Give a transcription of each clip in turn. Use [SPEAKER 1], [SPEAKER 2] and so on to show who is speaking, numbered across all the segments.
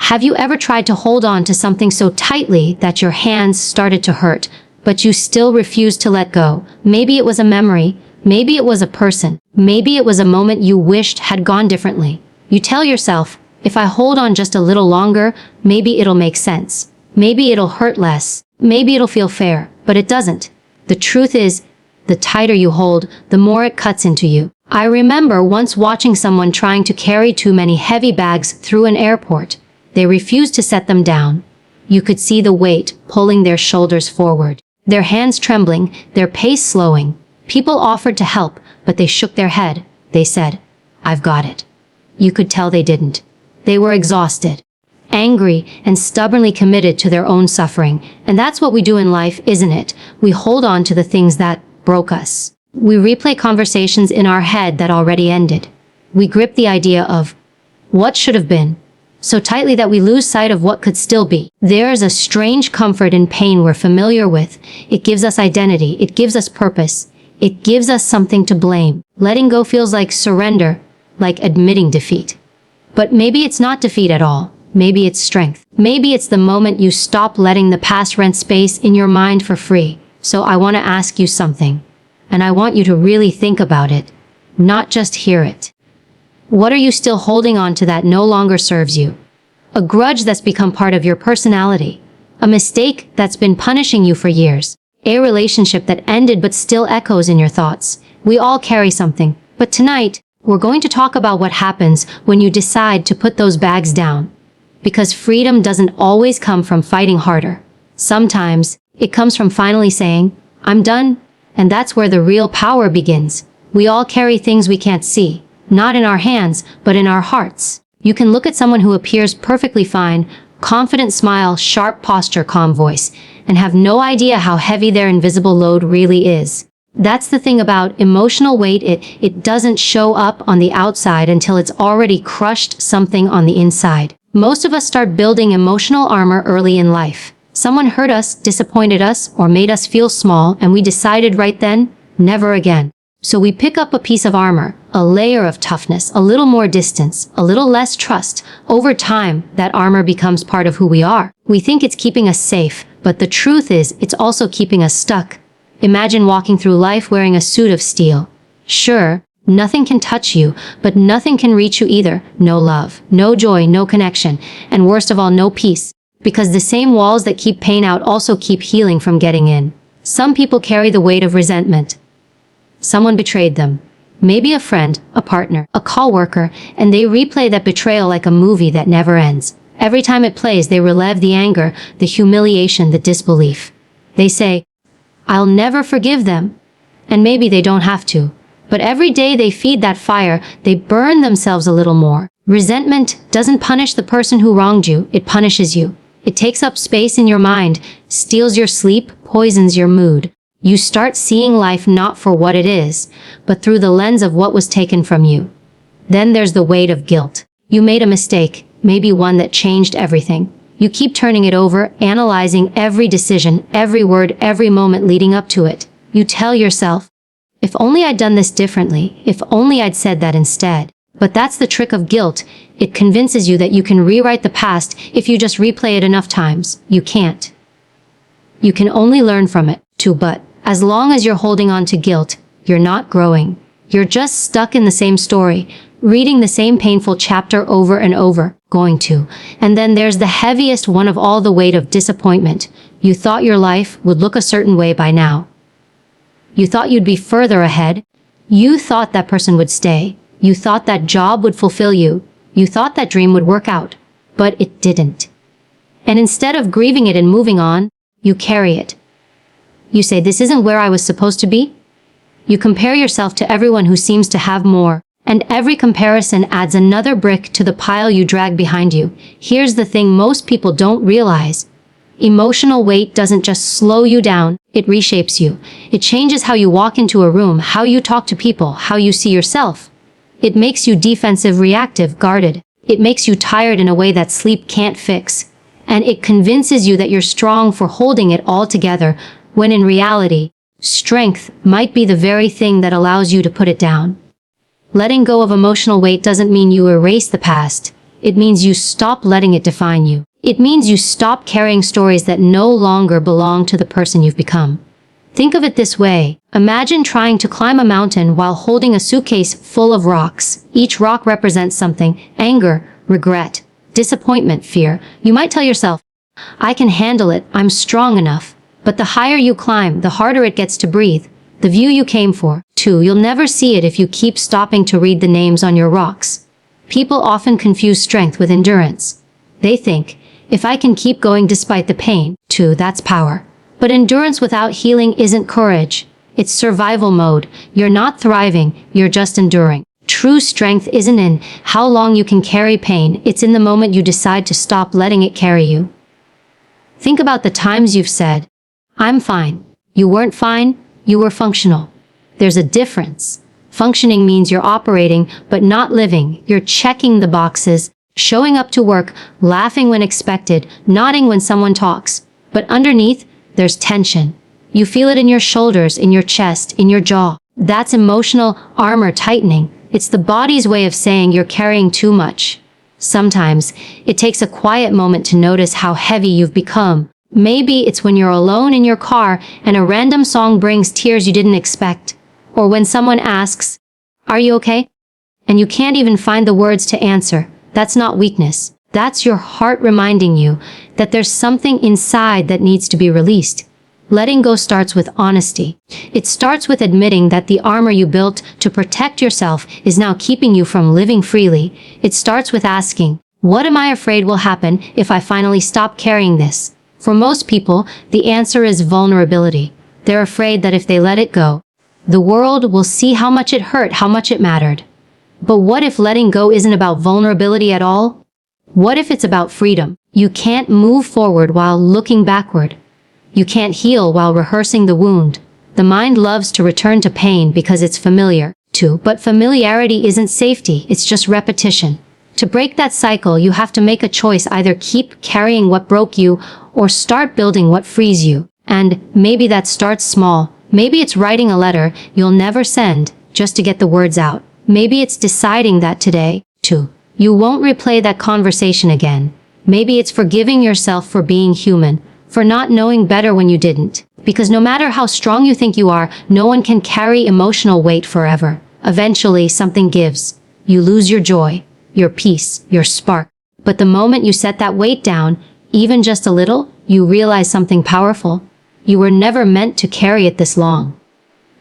[SPEAKER 1] Have you ever tried to hold on to something so tightly that your hands started to hurt, but you still refused to let go? Maybe it was a memory, maybe it was a person, maybe it was a moment you wished had gone differently. You tell yourself, if I hold on just a little longer, maybe it'll make sense. Maybe it'll hurt less. Maybe it'll feel fair, but it doesn't. The truth is, the tighter you hold, the more it cuts into you. I remember once watching someone trying to carry too many heavy bags through an airport. They refused to set them down. You could see the weight pulling their shoulders forward, their hands trembling, their pace slowing. People offered to help, but they shook their head. They said, "I've got it." You could tell they didn't. They were exhausted, angry, and stubbornly committed to their own suffering. And that's what we do in life, isn't it? We hold on to the things that broke us. We replay conversations in our head that already ended. We grip the idea of what should have been so tightly that we lose sight of what could still be. There is a strange comfort in pain we're familiar with. It gives us identity. It gives us purpose. It gives us something to blame. Letting go feels like surrender, like admitting defeat. But maybe it's not defeat at all. Maybe it's strength. Maybe it's the moment you stop letting the past rent space in your mind for free. So I want to ask you something, and I want you to really think about it, not just hear it. What are you still holding on to that no longer serves you? A grudge that's become part of your personality. A mistake that's been punishing you for years. A relationship that ended but still echoes in your thoughts. We all carry something, but tonight, we're going to talk about what happens when you decide to put those bags down. Because freedom doesn't always come from fighting harder. Sometimes, it comes from finally saying, "I'm done," and that's where the real power begins. We all carry things we can't see, not in our hands, but in our hearts. You can look at someone who appears perfectly fine, confident smile, sharp posture, calm voice, and have no idea how heavy their invisible load really is. That's the thing about emotional weight, it doesn't show up on the outside until it's already crushed something on the inside. Most of us start building emotional armor early in life. Someone hurt us, disappointed us, or made us feel small, and we decided right then, never again. So we pick up a piece of armor, a layer of toughness, a little more distance, a little less trust. Over time, that armor becomes part of who we are. We think it's keeping us safe, but the truth is, it's also keeping us stuck. Imagine walking through life wearing a suit of steel. Sure, nothing can touch you, but nothing can reach you either. No love, no joy, no connection, and worst of all, no peace. Because the same walls that keep pain out also keep healing from getting in. Some people carry the weight of resentment. Someone betrayed them. Maybe a friend, a partner, a coworker, and they replay that betrayal like a movie that never ends. Every time it plays, they relive the anger, the humiliation, the disbelief. They say, "I'll never forgive them." And maybe they don't have to. But every day they feed that fire, they burn themselves a little more. Resentment doesn't punish the person who wronged you, it punishes you. It takes up space in your mind, steals your sleep, poisons your mood. You start seeing life not for what it is, but through the lens of what was taken from you. Then there's the weight of guilt. You made a mistake, maybe one that changed everything. You keep turning it over, analyzing every decision, every word, every moment leading up to it. You tell yourself, if only I'd done this differently, if only I'd said that instead. But that's the trick of guilt. It convinces you that you can rewrite the past if you just replay it enough times. You can't. You can only learn from it, too, but as long as you're holding on to guilt, you're not growing. You're just stuck in the same story, reading the same painful chapter over and over, going to. And then there's the heaviest one of all, the weight of disappointment. You thought your life would look a certain way by now. You thought you'd be further ahead. You thought that person would stay. You thought that job would fulfill you. You thought that dream would work out. But it didn't. And instead of grieving it and moving on, you carry it. You say, "This isn't where I was supposed to be." You compare yourself to everyone who seems to have more. And every comparison adds another brick to the pile you drag behind you. Here's the thing most people don't realize. Emotional weight doesn't just slow you down, it reshapes you. It changes how you walk into a room, how you talk to people, how you see yourself. It makes you defensive, reactive, guarded. It makes you tired in a way that sleep can't fix. And it convinces you that you're strong for holding it all together, when in reality, strength might be the very thing that allows you to put it down. Letting go of emotional weight doesn't mean you erase the past. It means you stop letting it define you. It means you stop carrying stories that no longer belong to the person you've become. Think of it this way. Imagine trying to climb a mountain while holding a suitcase full of rocks. Each rock represents something: anger, regret, disappointment, fear. You might tell yourself, I can handle it, I'm strong enough. But the higher you climb, the harder it gets to breathe. The view you came for, too, you'll never see it if you keep stopping to read the names on your rocks. People often confuse strength with endurance. They think, if I can keep going despite the pain, too, that's power. But endurance without healing isn't courage. It's survival mode. You're not thriving, you're just enduring. True strength isn't in how long you can carry pain, it's in the moment you decide to stop letting it carry you. Think about the times you've said, I'm fine. You weren't fine, you were functional. There's a difference. Functioning means you're operating, but not living. You're checking the boxes, showing up to work, laughing when expected, nodding when someone talks. But underneath, there's tension. You feel it in your shoulders, in your chest, in your jaw. That's emotional armor tightening. It's the body's way of saying you're carrying too much. Sometimes, it takes a quiet moment to notice how heavy you've become. Maybe it's when you're alone in your car and a random song brings tears you didn't expect. Or when someone asks, are you okay? And you can't even find the words to answer. That's not weakness. That's your heart reminding you that there's something inside that needs to be released. Letting go starts with honesty. It starts with admitting that the armor you built to protect yourself is now keeping you from living freely. It starts with asking, what am I afraid will happen if I finally stop carrying this? For most people, the answer is vulnerability. They're afraid that if they let it go, the world will see how much it hurt, how much it mattered. But what if letting go isn't about vulnerability at all? What if it's about freedom? You can't move forward while looking backward. You can't heal while rehearsing the wound. The mind loves to return to pain because it's familiar, too. But familiarity isn't safety, it's just repetition. To break that cycle, you have to make a choice: either keep carrying what broke you or start building what frees you. And maybe that starts small. Maybe it's writing a letter you'll never send just to get the words out. Maybe it's deciding that today, too, you won't replay that conversation again. Maybe it's forgiving yourself for being human, for not knowing better when you didn't. Because no matter how strong you think you are, no one can carry emotional weight forever. Eventually, something gives. You lose your joy, your peace, your spark. But the moment you set that weight down, even just a little, you realize something powerful. You were never meant to carry it this long.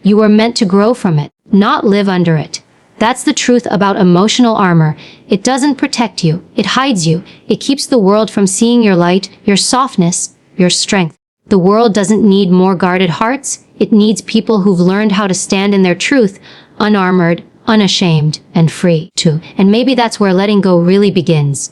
[SPEAKER 1] You were meant to grow from it, not live under it. That's the truth about emotional armor. It doesn't protect you, it hides you. It keeps the world from seeing your light, your softness, your strength. The world doesn't need more guarded hearts. It needs people who've learned how to stand in their truth, unarmored, unashamed, and free, too. And maybe that's where letting go really begins.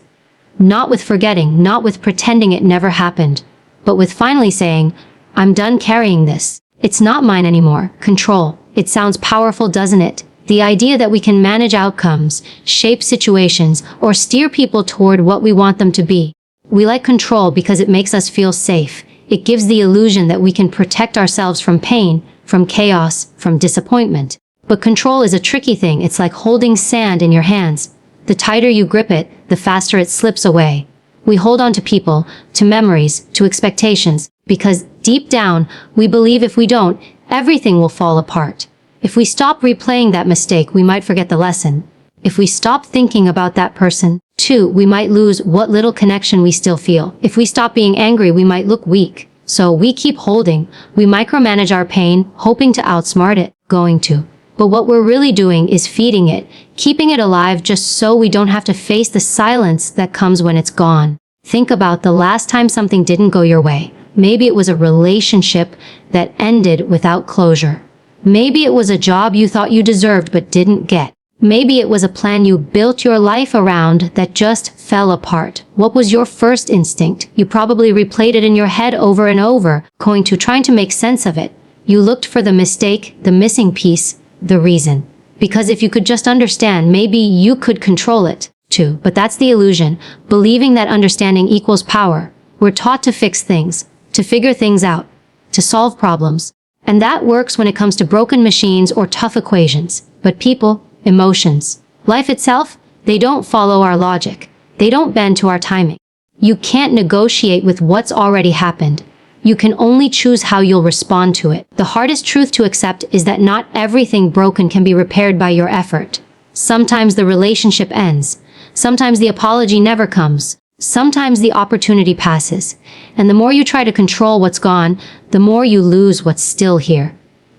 [SPEAKER 1] Not with forgetting, not with pretending it never happened, but with finally saying, I'm done carrying this. It's not mine anymore. Control. It sounds powerful, doesn't it? The idea that we can manage outcomes, shape situations, or steer people toward what we want them to be. We like control because it makes us feel safe. It gives the illusion that we can protect ourselves from pain, from chaos, from disappointment. But control is a tricky thing. It's like holding sand in your hands. The tighter you grip it, the faster it slips away. We hold on to people, to memories, to expectations, because deep down, we believe if we don't, everything will fall apart. If we stop replaying that mistake, we might forget the lesson. If we stop thinking about that person, too, we might lose what little connection we still feel. If we stop being angry, we might look weak. So we keep holding. We micromanage our pain, hoping to outsmart it, going to. But what we're really doing is feeding it, keeping it alive just so we don't have to face the silence that comes when it's gone. Think about the last time something didn't go your way. Maybe it was a relationship that ended without closure. Maybe it was a job you thought you deserved but didn't get. Maybe it was a plan you built your life around that just fell apart. What was your first instinct? You probably replayed it in your head over and over, trying to make sense of it. You looked for the mistake, the missing piece, the reason. Because if you could just understand, maybe you could control it, too. But that's the illusion, believing that understanding equals power. We're taught to fix things, to figure things out, to solve problems. And that works when it comes to broken machines or tough equations. But people, emotions, life itself, they don't follow our logic. They don't bend to our timing. You can't negotiate with what's already happened. You can only choose how you'll respond to it. The hardest truth to accept is that not everything broken can be repaired by your effort. Sometimes the relationship ends. Sometimes the apology never comes. Sometimes the opportunity passes. And the more you try to control what's gone, the more you lose what's still here.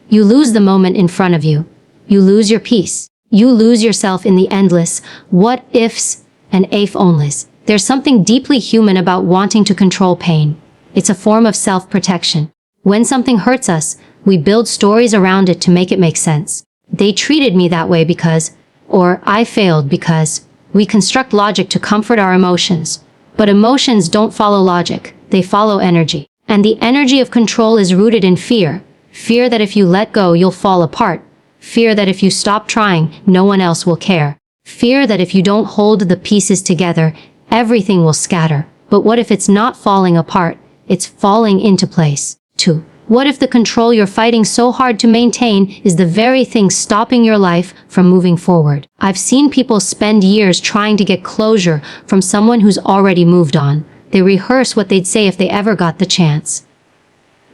[SPEAKER 1] You lose the moment in front of you. You lose your peace. You lose yourself in the endless what ifs and if onlys. There's something deeply human about wanting to control pain. It's a form of self-protection. When something hurts us, we build stories around it to make it make sense. They treated me that way because, or I failed because. We construct logic to comfort our emotions. But emotions don't follow logic, they follow energy. And the energy of control is rooted in fear. Fear that if you let go, you'll fall apart. Fear that if you stop trying, no one else will care. Fear that if you don't hold the pieces together, everything will scatter. But what if it's not falling apart? It's falling into place. 2. What if the control you're fighting so hard to maintain is the very thing stopping your life from moving forward? I've seen people spend years trying to get closure from someone who's already moved on. They rehearse what they'd say if they ever got the chance.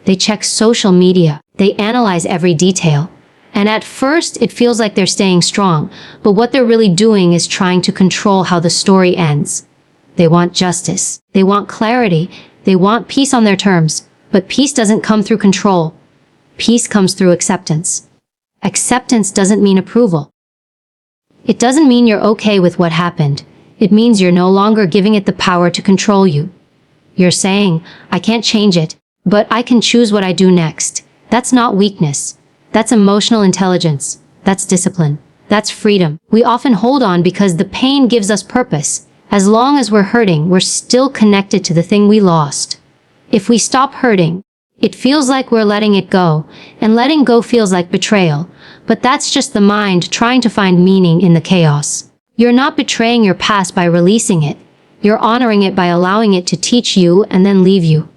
[SPEAKER 1] They check social media. They analyze every detail. And at first, it feels like they're staying strong, but what they're really doing is trying to control how the story ends. They want justice. They want clarity. They want peace on their terms. But peace doesn't come through control. Peace comes through acceptance. Acceptance doesn't mean approval. It doesn't mean you're okay with what happened. It means you're no longer giving it the power to control you. You're saying, I can't change it, but I can choose what I do next. That's not weakness. That's emotional intelligence. That's discipline. That's freedom. We often hold on because the pain gives us purpose. As long as we're hurting, we're still connected to the thing we lost. If we stop hurting, it feels like we're letting it go, and letting go feels like betrayal. But that's just the mind trying to find meaning in the chaos. You're not betraying your past by releasing it. You're honoring it by allowing it to teach you and then leave you.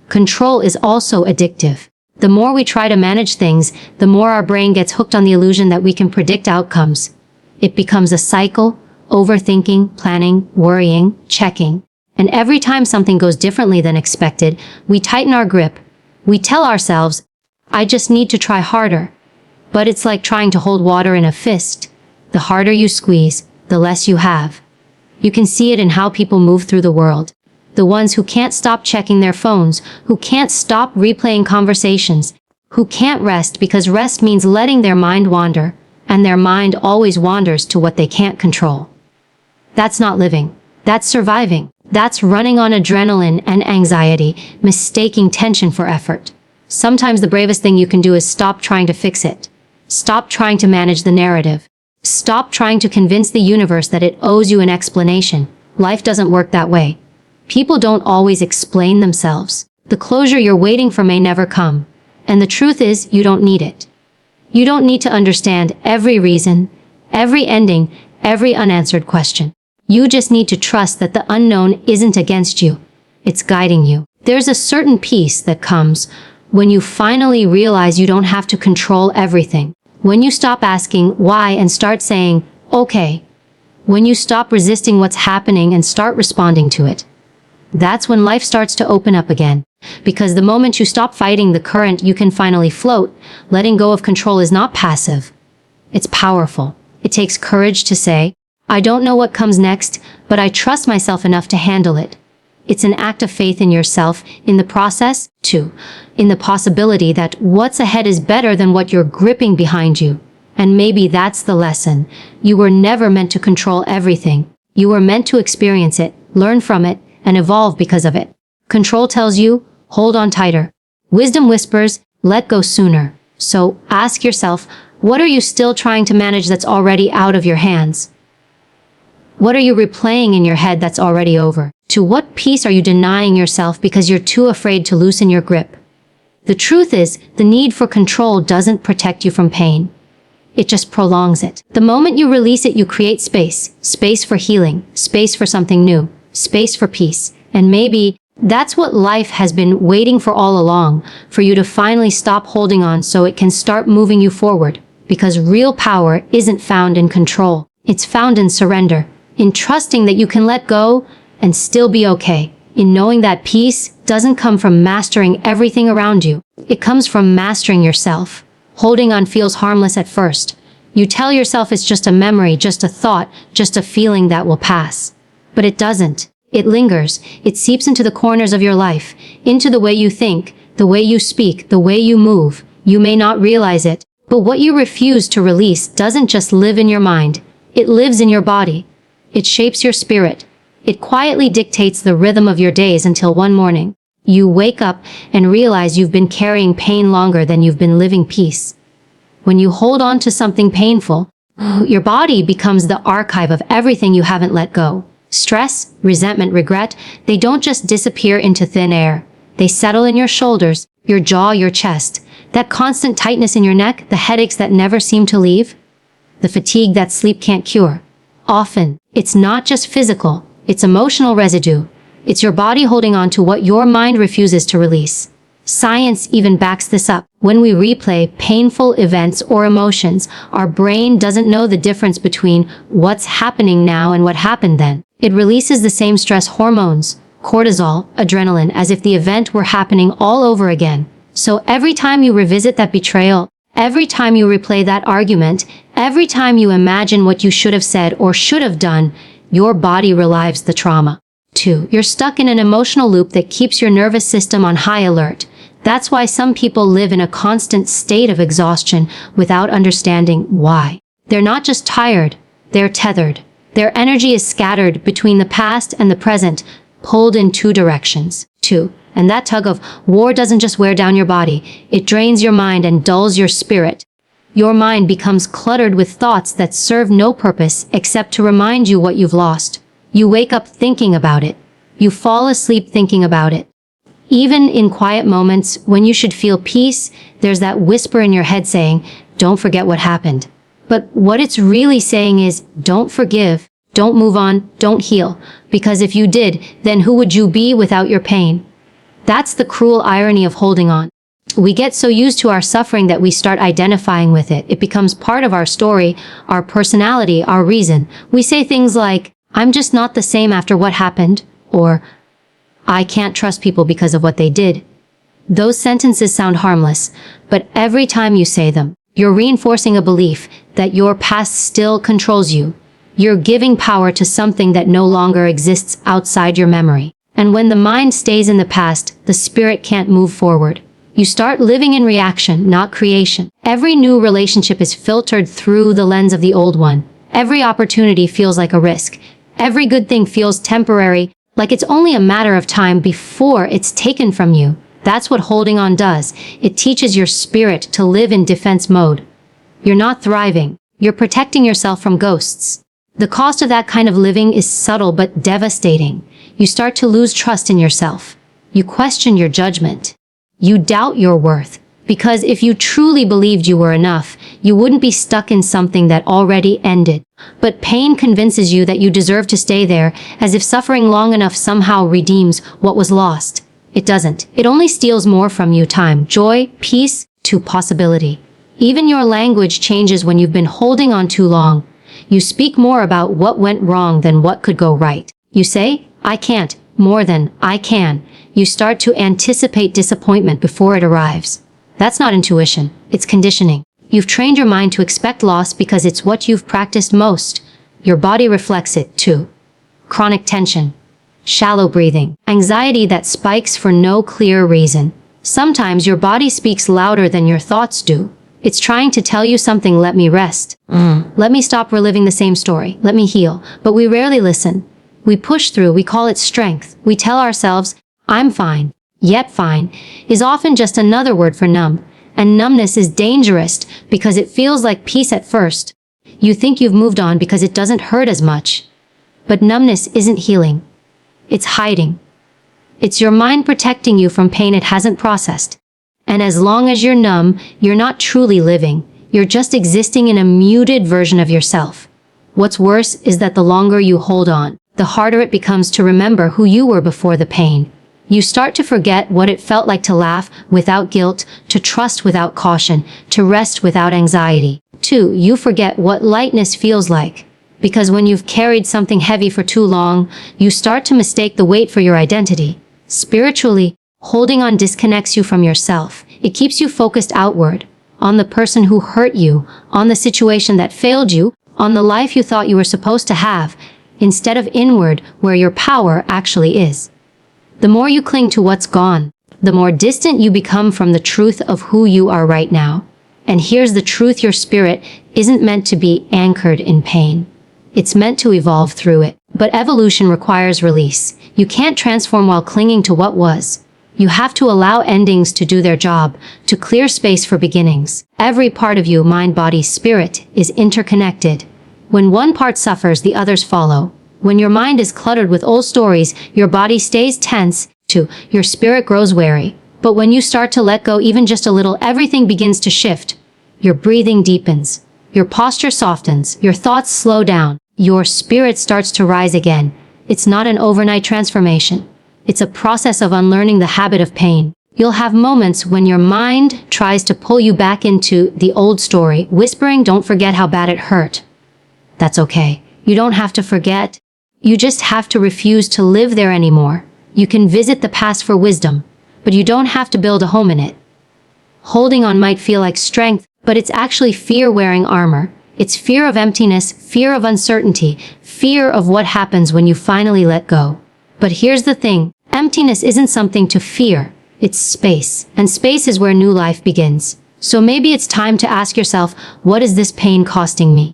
[SPEAKER 1] Control is also addictive. The more we try to manage things, the more our brain gets hooked on the illusion that we can predict outcomes. It becomes a cycle, overthinking, planning, worrying, checking. And every time something goes differently than expected, we tighten our grip. We tell ourselves, I just need to try harder. But it's like trying to hold water in a fist. The harder you squeeze, the less you have. You can see it in how people move through the world. The ones who can't stop checking their phones, who can't stop replaying conversations, who can't rest because rest means letting their mind wander, and their mind always wanders to what they can't control. That's not living. That's surviving. That's running on adrenaline and anxiety, mistaking tension for effort. Sometimes the bravest thing you can do is stop trying to fix it. Stop trying to manage the narrative. Stop trying to convince the universe that it owes you an explanation. Life doesn't work that way. People don't always explain themselves. The closure you're waiting for may never come. And the truth is, you don't need it. You don't need to understand every reason, every ending, every unanswered question. You just need to trust that the unknown isn't against you. It's guiding you. There's a certain peace that comes when you finally realize you don't have to control everything. When you stop asking why and start saying, okay. When you stop resisting what's happening and start responding to it. That's when life starts to open up again. Because the moment you stop fighting the current, you can finally float. Letting go of control is not passive. It's powerful. It takes courage to say, I don't know what comes next, but I trust myself enough to handle it. It's an act of faith in yourself, in the process, too. In the possibility that what's ahead is better than what you're gripping behind you. And maybe that's the lesson. You were never meant to control everything. You were meant to experience it, learn from it, and evolve because of it. Control tells you, hold on tighter. Wisdom whispers, let go sooner. So ask yourself, what are you still trying to manage that's already out of your hands? What are you replaying in your head that's already over? To what peace are you denying yourself because you're too afraid to loosen your grip? The truth is, the need for control doesn't protect you from pain. It just prolongs it. The moment you release it, you create space. Space for healing. Space for something new. Space for peace. And maybe that's what life has been waiting for all along, for you to finally stop holding on so it can start moving you forward. Because real power isn't found in control. It's found in surrender. in trusting that you can let go and still be okay, in knowing that peace doesn't come from mastering everything around you. It comes from mastering yourself. Holding on feels harmless at first. You tell yourself it's just a memory, just a thought, just a feeling that will pass. But it doesn't. It lingers. It seeps into the corners of your life, into the way you think, the way you speak, the way you move. You may not realize it, but what you refuse to release doesn't just live in your mind. It lives in your body. It shapes your spirit. It quietly dictates the rhythm of your days until one morning, you wake up and realize you've been carrying pain longer than you've been living peace. When you hold on to something painful, your body becomes the archive of everything you haven't let go. Stress, resentment, regret, they don't just disappear into thin air. They settle in your shoulders, your jaw, your chest. That constant tightness in your neck, the headaches that never seem to leave, the fatigue that sleep can't cure. Often, it's not just physical, it's emotional residue. It's your body holding on to what your mind refuses to release. Science even backs this up. When we replay painful events or emotions, our brain doesn't know the difference between what's happening now and what happened then. It releases the same stress hormones, cortisol, adrenaline, as if the event were happening all over again. So every time you revisit that betrayal, every time you replay that argument, every time you imagine what you should have said or should have done, your body relives the trauma. 2. You're stuck in an emotional loop that keeps your nervous system on high alert. That's why some people live in a constant state of exhaustion without understanding why. They're not just tired, they're tethered. Their energy is scattered between the past and the present, pulled in two directions. 2. And that tug of war doesn't just wear down your body, it drains your mind and dulls your spirit. Your mind becomes cluttered with thoughts that serve no purpose except to remind you what you've lost. You wake up thinking about it. You fall asleep thinking about it. Even in quiet moments, when you should feel peace, there's that whisper in your head saying, "Don't forget what happened." But what it's really saying is, don't forgive, don't move on, don't heal. Because if you did, then who would you be without your pain? That's the cruel irony of holding on. We get so used to our suffering that we start identifying with it. It becomes part of our story, our personality, our reason. We say things like, "I'm just not the same after what happened," or "I can't trust people because of what they did." Those sentences sound harmless, but every time you say them, you're reinforcing a belief that your past still controls you. You're giving power to something that no longer exists outside your memory. And when the mind stays in the past, the spirit can't move forward. You start living in reaction, not creation. Every new relationship is filtered through the lens of the old one. Every opportunity feels like a risk. Every good thing feels temporary, like it's only a matter of time before it's taken from you. That's what holding on does. It teaches your spirit to live in defense mode. You're not thriving. You're protecting yourself from ghosts. The cost of that kind of living is subtle but devastating. You start to lose trust in yourself. You question your judgment. You doubt your worth. Because if you truly believed you were enough, you wouldn't be stuck in something that already ended. But pain convinces you that you deserve to stay there, as if suffering long enough somehow redeems what was lost. It doesn't. It only steals more from you: time, joy, peace, to possibility. Even your language changes when you've been holding on too long. You speak more about what went wrong than what could go right. You say, "I can't," more than "I can." You start to anticipate disappointment before it arrives. That's not intuition, it's conditioning. You've trained your mind to expect loss because it's what you've practiced most. Your body reflects it, too. Chronic tension, shallow breathing, anxiety that spikes for no clear reason. Sometimes your body speaks louder than your thoughts do. It's trying to tell you something: let me rest. Let me stop reliving the same story. Let me heal. But we rarely listen. We push through, we call it strength. We tell ourselves, "I'm fine." Yet fine is often just another word for numb. And numbness is dangerous because it feels like peace at first. You think you've moved on because it doesn't hurt as much. But numbness isn't healing. It's hiding. It's your mind protecting you from pain it hasn't processed. And as long as you're numb, you're not truly living. You're just existing in a muted version of yourself. What's worse is that the longer you hold on, the harder it becomes to remember who you were before the pain. You start to forget what it felt like to laugh without guilt, to trust without caution, to rest without anxiety. 2. You forget what lightness feels like. Because when you've carried something heavy for too long, you start to mistake the weight for your identity. Spiritually, holding on disconnects you from yourself. It keeps you focused outward, on the person who hurt you, on the situation that failed you, on the life you thought you were supposed to have, instead of inward, where your power actually is. The more you cling to what's gone, the more distant you become from the truth of who you are right now. And here's the truth: your spirit isn't meant to be anchored in pain. It's meant to evolve through it. But evolution requires release. You can't transform while clinging to what was. You have to allow endings to do their job, to clear space for beginnings. Every part of you, mind, body, spirit, is interconnected. When one part suffers, the others follow. When your mind is cluttered with old stories, your body stays tense, too. Your spirit grows wary. But when you start to let go even just a little, everything begins to shift. Your breathing deepens. Your posture softens. Your thoughts slow down. Your spirit starts to rise again. It's not an overnight transformation. It's a process of unlearning the habit of pain. You'll have moments when your mind tries to pull you back into the old story, whispering, "Don't forget how bad it hurt." That's okay. You don't have to forget. You just have to refuse to live there anymore. You can visit the past for wisdom, but you don't have to build a home in it. Holding on might feel like strength, but it's actually fear wearing armor. It's fear of emptiness, fear of uncertainty, fear of what happens when you finally let go. But here's the thing: emptiness isn't something to fear. It's space. And space is where new life begins. So maybe it's time to ask yourself, what is this pain costing me?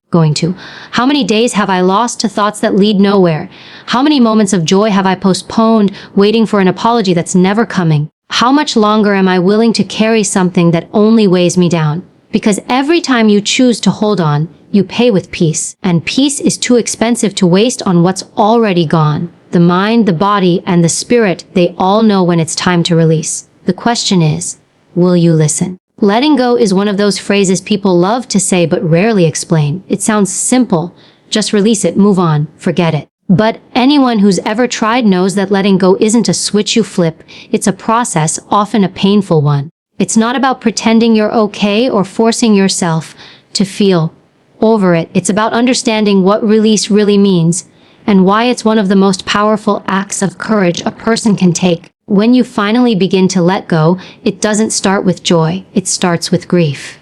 [SPEAKER 1] How many days have I lost to thoughts that lead nowhere? How many moments of joy have I postponed, waiting for an apology that's never coming? How much longer am I willing to carry something that only weighs me down? Because every time you choose to hold on, you pay with peace. And peace is too expensive to waste on what's already gone. The mind, the body, and the spirit, they all know when it's time to release. The question is, will you listen? Letting go is one of those phrases people love to say but rarely explain. It sounds simple. Just release it, move on, forget it. But anyone who's ever tried knows that letting go isn't a switch you flip. It's a process, often a painful one. It's not about pretending you're okay or forcing yourself to feel over it. It's about understanding what release really means and why it's one of the most powerful acts of courage a person can take. When you finally begin to let go, it doesn't start with joy, it starts with grief.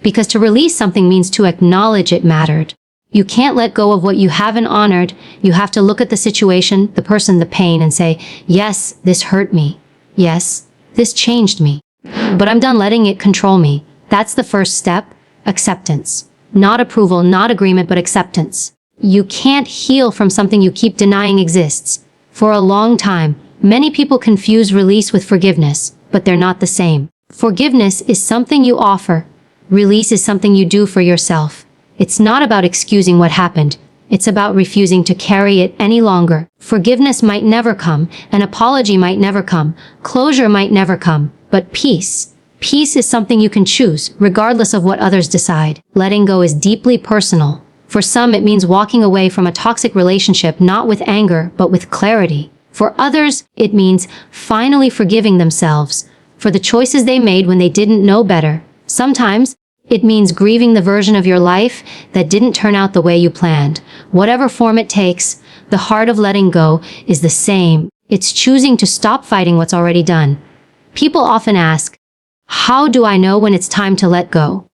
[SPEAKER 1] Because to release something means to acknowledge it mattered. You can't let go of what you haven't honored. You have to look at the situation, the person, the pain, and say, yes, this hurt me. Yes, this changed me. But I'm done letting it control me. That's the first step: acceptance. Not approval, not agreement, but acceptance. You can't heal from something you keep denying exists. For a long time, many people confuse release with forgiveness, but they're not the same. Forgiveness is something you offer. Release is something you do for yourself. It's not about excusing what happened. It's about refusing to carry it any longer. Forgiveness might never come. An apology might never come. Closure might never come. But peace. Peace is something you can choose, regardless of what others decide. Letting go is deeply personal. For some, it means walking away from a toxic relationship, not with anger, but with clarity. For others, it means finally forgiving themselves for the choices they made when they didn't know better. Sometimes, it means grieving the version of your life that didn't turn out the way you planned. Whatever form it takes, the heart of letting go is the same. It's choosing to stop fighting what's already done. People often ask, how do I know when it's time to let go?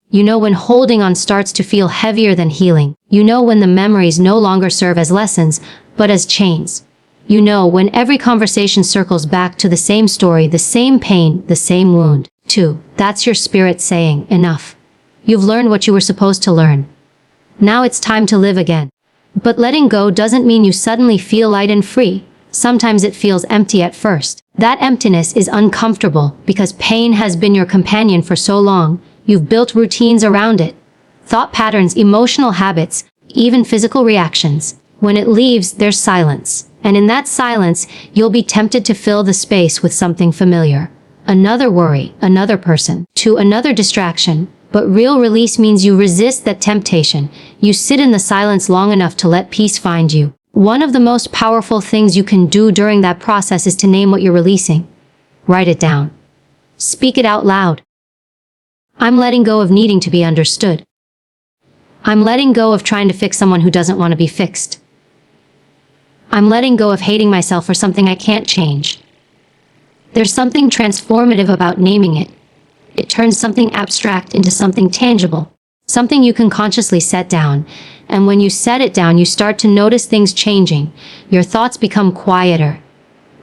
[SPEAKER 1] You know when holding on starts to feel heavier than healing. You know when the memories no longer serve as lessons, but as chains. You know when every conversation circles back to the same story, the same pain, the same wound. 2. That's your spirit saying, enough. You've learned what you were supposed to learn. Now it's time to live again. But letting go doesn't mean you suddenly feel light and free. Sometimes it feels empty at first. That emptiness is uncomfortable because pain has been your companion for so long. You've built routines around it. Thought patterns, emotional habits, even physical reactions. When it leaves, there's silence. And in that silence, you'll be tempted to fill the space with something familiar. Another worry, another person, to another distraction. But real release means you resist that temptation. You sit in the silence long enough to let peace find you. One of the most powerful things you can do during that process is to name what you're releasing. Write it down. Speak it out loud. I'm letting go of needing to be understood. I'm letting go of trying to fix someone who doesn't want to be fixed. I'm letting go of hating myself for something I can't change. There's something transformative about naming it. It turns something abstract into something tangible, something you can consciously set down. And when you set it down, you start to notice things changing. Your thoughts become quieter.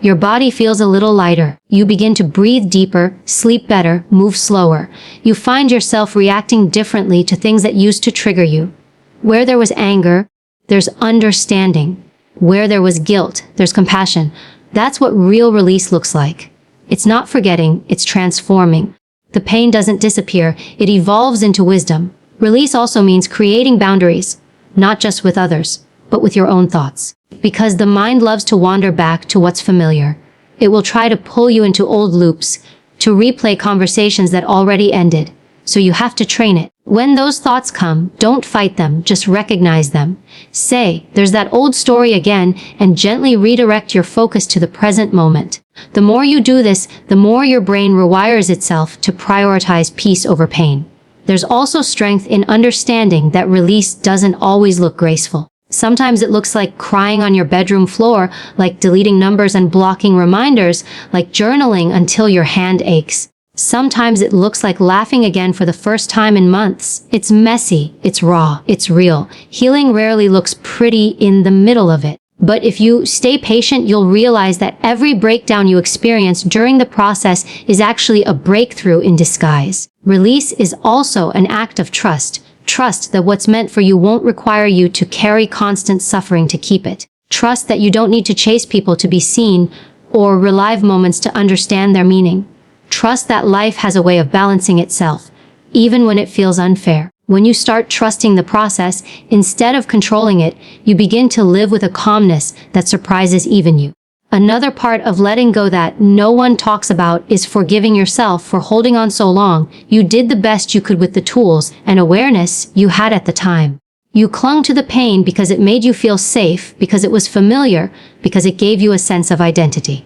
[SPEAKER 1] Your body feels a little lighter. You begin to breathe deeper, sleep better, move slower. You find yourself reacting differently to things that used to trigger you. Where there was anger, there's understanding. Where there was guilt, there's compassion. That's what real release looks like. It's not forgetting, it's transforming. The pain doesn't disappear, it evolves into wisdom. Release also means creating boundaries, not just with others, but with your own thoughts. Because the mind loves to wander back to what's familiar. It will try to pull you into old loops, to replay conversations that already ended. So you have to train it. When those thoughts come, don't fight them, just recognize them. Say, there's that old story again, and gently redirect your focus to the present moment. The more you do this, the more your brain rewires itself to prioritize peace over pain. There's also strength in understanding that release doesn't always look graceful. Sometimes it looks like crying on your bedroom floor, like deleting numbers and blocking reminders, like journaling until your hand aches. Sometimes it looks like laughing again for the first time in months. It's messy, it's raw, it's real. Healing rarely looks pretty in the middle of it. But if you stay patient, you'll realize that every breakdown you experience during the process is actually a breakthrough in disguise. Release is also an act of trust. Trust that what's meant for you won't require you to carry constant suffering to keep it. Trust that you don't need to chase people to be seen or relive moments to understand their meaning. Trust that life has a way of balancing itself, even when it feels unfair. When you start trusting the process, instead of controlling it, you begin to live with a calmness that surprises even you. Another part of letting go that no one talks about is forgiving yourself for holding on so long. You did the best you could with the tools and awareness you had at the time. You clung to the pain because it made you feel safe, because it was familiar, because it gave you a sense of identity.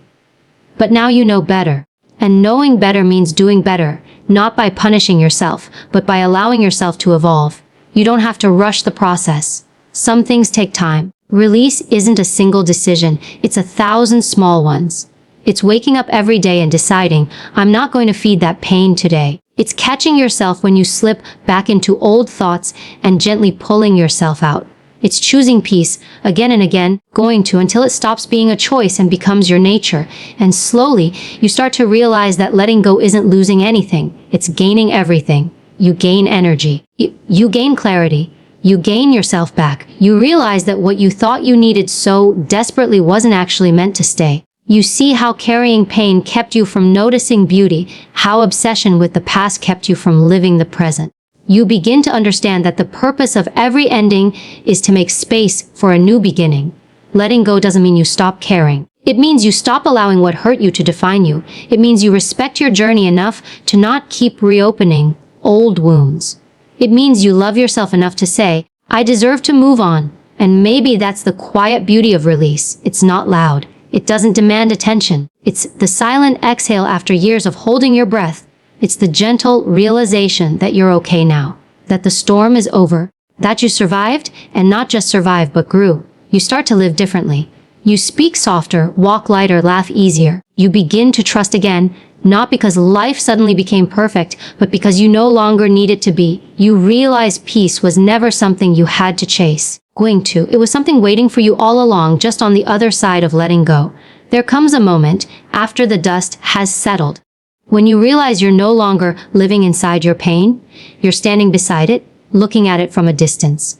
[SPEAKER 1] But now you know better. And knowing better means doing better, not by punishing yourself, but by allowing yourself to evolve. You don't have to rush the process. Some things take time. Release isn't a single decision, it's 1,000 small ones. It's waking up every day and deciding, I'm not going to feed that pain today. It's catching yourself when you slip back into old thoughts and gently pulling yourself out. It's choosing peace again and again, going to until it stops being a choice and becomes your nature. And slowly, you start to realize that letting go isn't losing anything. It's gaining everything. You gain energy. You gain clarity. You gain yourself back. You realize that what you thought you needed so desperately wasn't actually meant to stay. You see how carrying pain kept you from noticing beauty, how obsession with the past kept you from living the present. You begin to understand that the purpose of every ending is to make space for a new beginning. Letting go doesn't mean you stop caring. It means you stop allowing what hurt you to define you. It means you respect your journey enough to not keep reopening old wounds. It means you love yourself enough to say, I deserve to move on. And maybe that's the quiet beauty of release. It's not loud. It doesn't demand attention. It's the silent exhale after years of holding your breath. It's the gentle realization that you're okay now, that the storm is over, that you survived, and not just survived but grew. You start to live differently. You speak softer, walk lighter, laugh easier. You begin to trust again, not because life suddenly became perfect, but because you no longer need it to be. You realize peace was never something you had to chase. It was something waiting for you all along, just on the other side of letting go. There comes a moment, after the dust has settled, when you realize you're no longer living inside your pain, you're standing beside it, looking at it from a distance.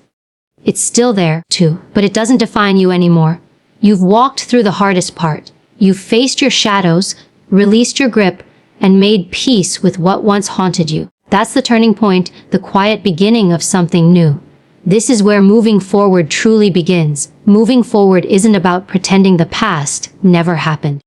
[SPEAKER 1] It's still there, too, but it doesn't define you anymore. You've walked through the hardest part. You've faced your shadows, released your grip, and made peace with what once haunted you. That's the turning point, the quiet beginning of something new. This is where moving forward truly begins. Moving forward isn't about pretending the past never happened.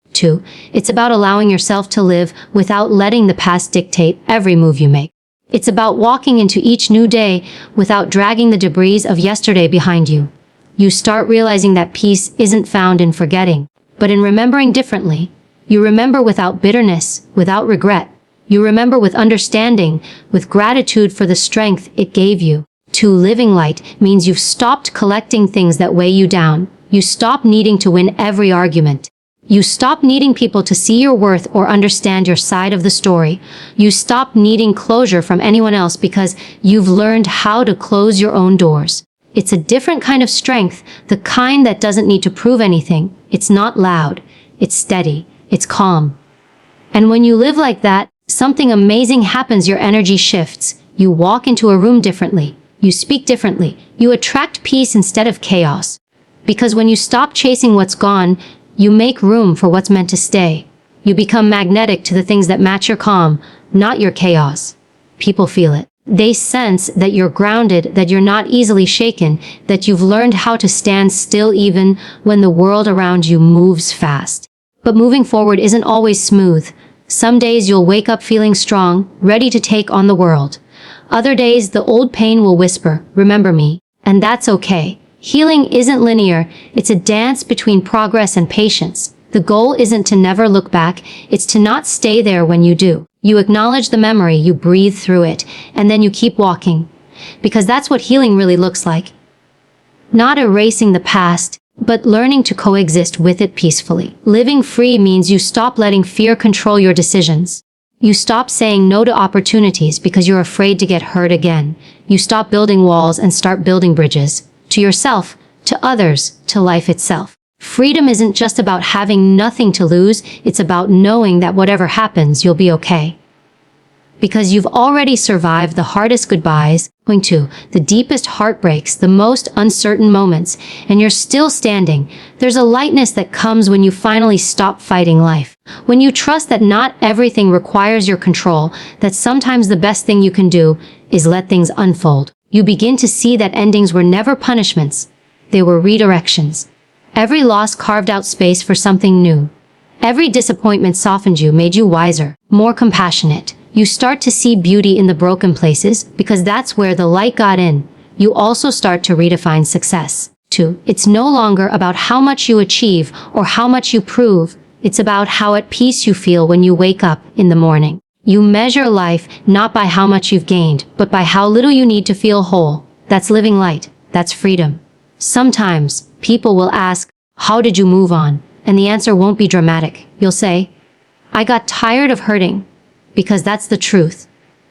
[SPEAKER 1] It's about allowing yourself to live without letting the past dictate every move you make. It's about walking into each new day without dragging the debris of yesterday behind you. You start realizing that peace isn't found in forgetting, but in remembering differently. You remember without bitterness, without regret. You remember with understanding, with gratitude for the strength it gave you. To living light means you've stopped collecting things that weigh you down. You stop needing to win every argument. You stop needing people to see your worth or understand your side of the story. You stop needing closure from anyone else because you've learned how to close your own doors. It's a different kind of strength, the kind that doesn't need to prove anything. It's not loud. It's steady. It's calm. And when you live like that, something amazing happens. Your energy shifts. You walk into a room differently. You speak differently. You attract peace instead of chaos. Because when you stop chasing what's gone, you make room for what's meant to stay. You become magnetic to the things that match your calm, not your chaos. People feel it. They sense that you're grounded, that you're not easily shaken, that you've learned how to stand still even when the world around you moves fast. But moving forward isn't always smooth. Some days you'll wake up feeling strong, ready to take on the world. Other days the old pain will whisper, "Remember me." And that's okay. Healing isn't linear. It's a dance between progress and patience. The goal isn't to never look back. It's to not stay there when you do. You acknowledge the memory, you breathe through it, and then you keep walking. Because that's what healing really looks like. Not erasing the past, but learning to coexist with it peacefully. Living free means you stop letting fear control your decisions. You stop saying no to opportunities because you're afraid to get hurt again. You stop building walls and start building bridges. To yourself, to others, to life itself. Freedom isn't just about having nothing to lose, it's about knowing that whatever happens, you'll be okay. Because you've already survived the hardest goodbyes, going to the deepest heartbreaks, the most uncertain moments, and you're still standing. There's a lightness that comes when you finally stop fighting life. When you trust that not everything requires your control, that sometimes the best thing you can do is let things unfold. You begin to see that endings were never punishments. They were redirections. Every loss carved out space for something new. Every disappointment softened you, made you wiser, more compassionate. You start to see beauty in the broken places because that's where the light got in. You also start to redefine success. Too, it's no longer about how much you achieve or how much you prove. It's about how at peace you feel when you wake up in the morning. You measure life not by how much you've gained, but by how little you need to feel whole. That's living light. That's freedom. Sometimes people will ask, "How did you move on?" And the answer won't be dramatic. You'll say, "I got tired of hurting." Because that's the truth.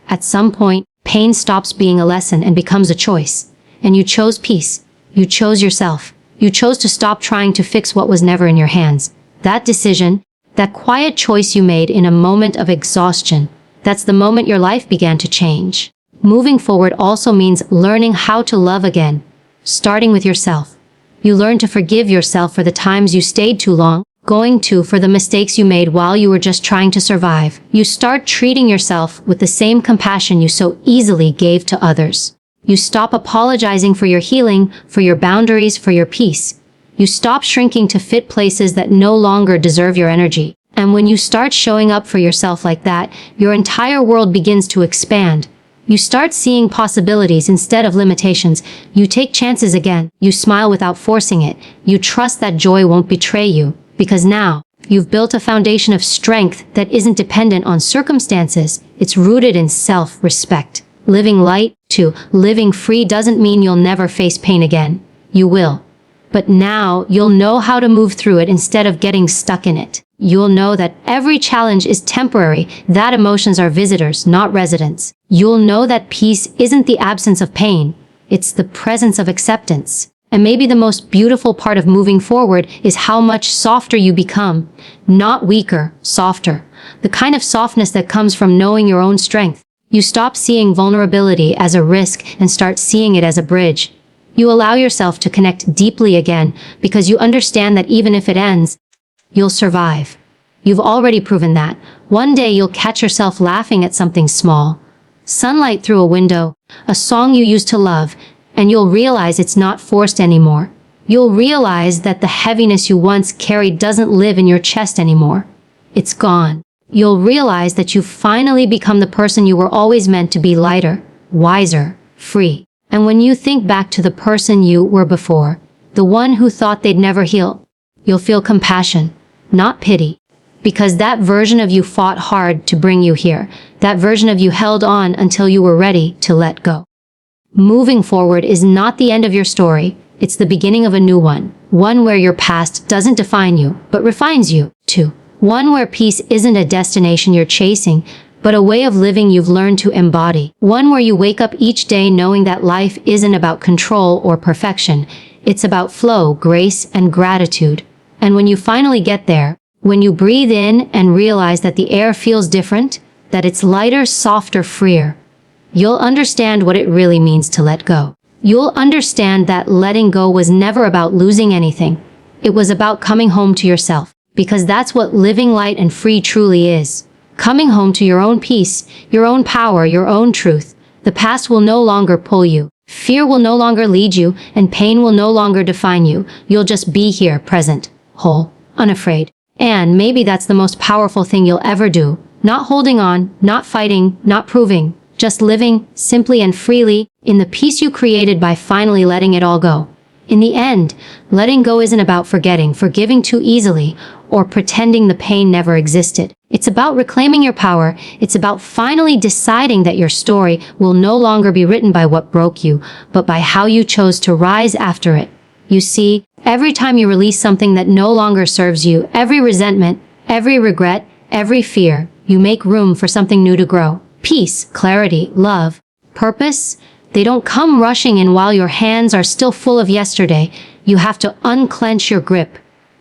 [SPEAKER 1] At some point, pain stops being a lesson and becomes a choice. And you chose peace. You chose yourself. You chose to stop trying to fix what was never in your hands. That decision, that quiet choice you made in a moment of exhaustion, that's the moment your life began to change. Moving forward also means learning how to love again, starting with yourself. You learn to forgive yourself for the times you stayed too long, for the mistakes you made while you were just trying to survive. You start treating yourself with the same compassion you so easily gave to others. You stop apologizing for your healing, for your boundaries, for your peace. You stop shrinking to fit places that no longer deserve your energy. And when you start showing up for yourself like that, your entire world begins to expand. You start seeing possibilities instead of limitations. You take chances again. You smile without forcing it. You trust that joy won't betray you. Because now, you've built a foundation of strength that isn't dependent on circumstances. It's rooted in self-respect. Living light, too, living free doesn't mean you'll never face pain again. You will. But now, you'll know how to move through it instead of getting stuck in it. You'll know that every challenge is temporary, that emotions are visitors, not residents. You'll know that peace isn't the absence of pain. It's the presence of acceptance. And maybe the most beautiful part of moving forward is how much softer you become. Not weaker, softer. The kind of softness that comes from knowing your own strength. You stop seeing vulnerability as a risk and start seeing it as a bridge. You allow yourself to connect deeply again because you understand that even if it ends, you'll survive. You've already proven that. One day you'll catch yourself laughing at something small. Sunlight through a window, a song you used to love, and you'll realize it's not forced anymore. You'll realize that the heaviness you once carried doesn't live in your chest anymore. It's gone. You'll realize that you've finally become the person you were always meant to be: lighter, wiser, free. And when you think back to the person you were before, the one who thought they'd never heal, you'll feel compassion, not pity. Because that version of you fought hard to bring you here. That version of you held on until you were ready to let go. Moving forward is not the end of your story. It's the beginning of a new one. One where your past doesn't define you, but refines you. 2. One where peace isn't a destination you're chasing, but a way of living you've learned to embody. One where you wake up each day knowing that life isn't about control or perfection. It's about flow, grace, and gratitude. And when you finally get there, when you breathe in and realize that the air feels different, that it's lighter, softer, freer, you'll understand what it really means to let go. You'll understand that letting go was never about losing anything. It was about coming home to yourself. Because that's what living light and free truly is. Coming home to your own peace, your own power, your own truth. The past will no longer pull you. Fear will no longer lead you, and pain will no longer define you. You'll just be here, present, whole, unafraid. And maybe that's the most powerful thing you'll ever do. Not holding on, not fighting, not proving. Just living, simply and freely, in the peace you created by finally letting it all go. In the end, letting go isn't about forgiving too easily, or pretending the pain never existed. It's about reclaiming your power. It's about finally deciding that your story will no longer be written by what broke you, but by how you chose to rise after it. You see, every time you release something that no longer serves you, every resentment, every regret, every fear, you make room for something new to grow. Peace, clarity, love, purpose. They don't come rushing in while your hands are still full of yesterday. You have to unclench your grip.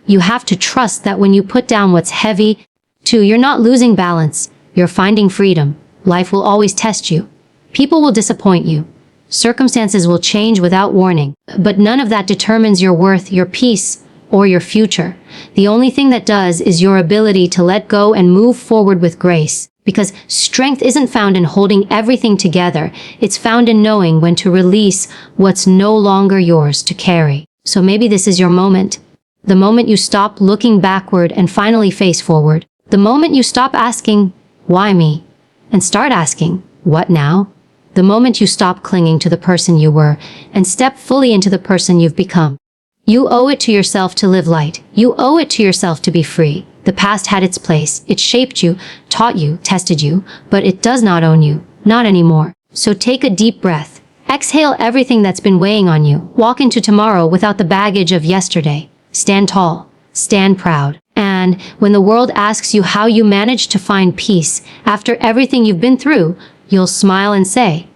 [SPEAKER 1] You have to trust that when you put down what's heavy, you're not losing balance. You're finding freedom. Life will always test you. People will disappoint you. Circumstances will change without warning. But none of that determines your worth, your peace, or your future. The only thing that does is your ability to let go and move forward with grace. Because strength isn't found in holding everything together. It's found in knowing when to release what's no longer yours to carry. So maybe this is your moment. The moment you stop looking backward and finally face forward. The moment you stop asking, why me? And start asking, what now? The moment you stop clinging to the person you were and step fully into the person you've become. You owe it to yourself to live light. You owe it to yourself to be free. The past had its place. It shaped you, taught you, tested you, but it does not own you. Not anymore. So take a deep breath. Exhale everything that's been weighing on you. Walk into tomorrow without the baggage of yesterday. Stand tall. Stand proud. And when the world asks you how you managed to find peace after everything you've been through, you'll smile and say,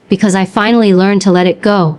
[SPEAKER 1] because I finally learned to let it go.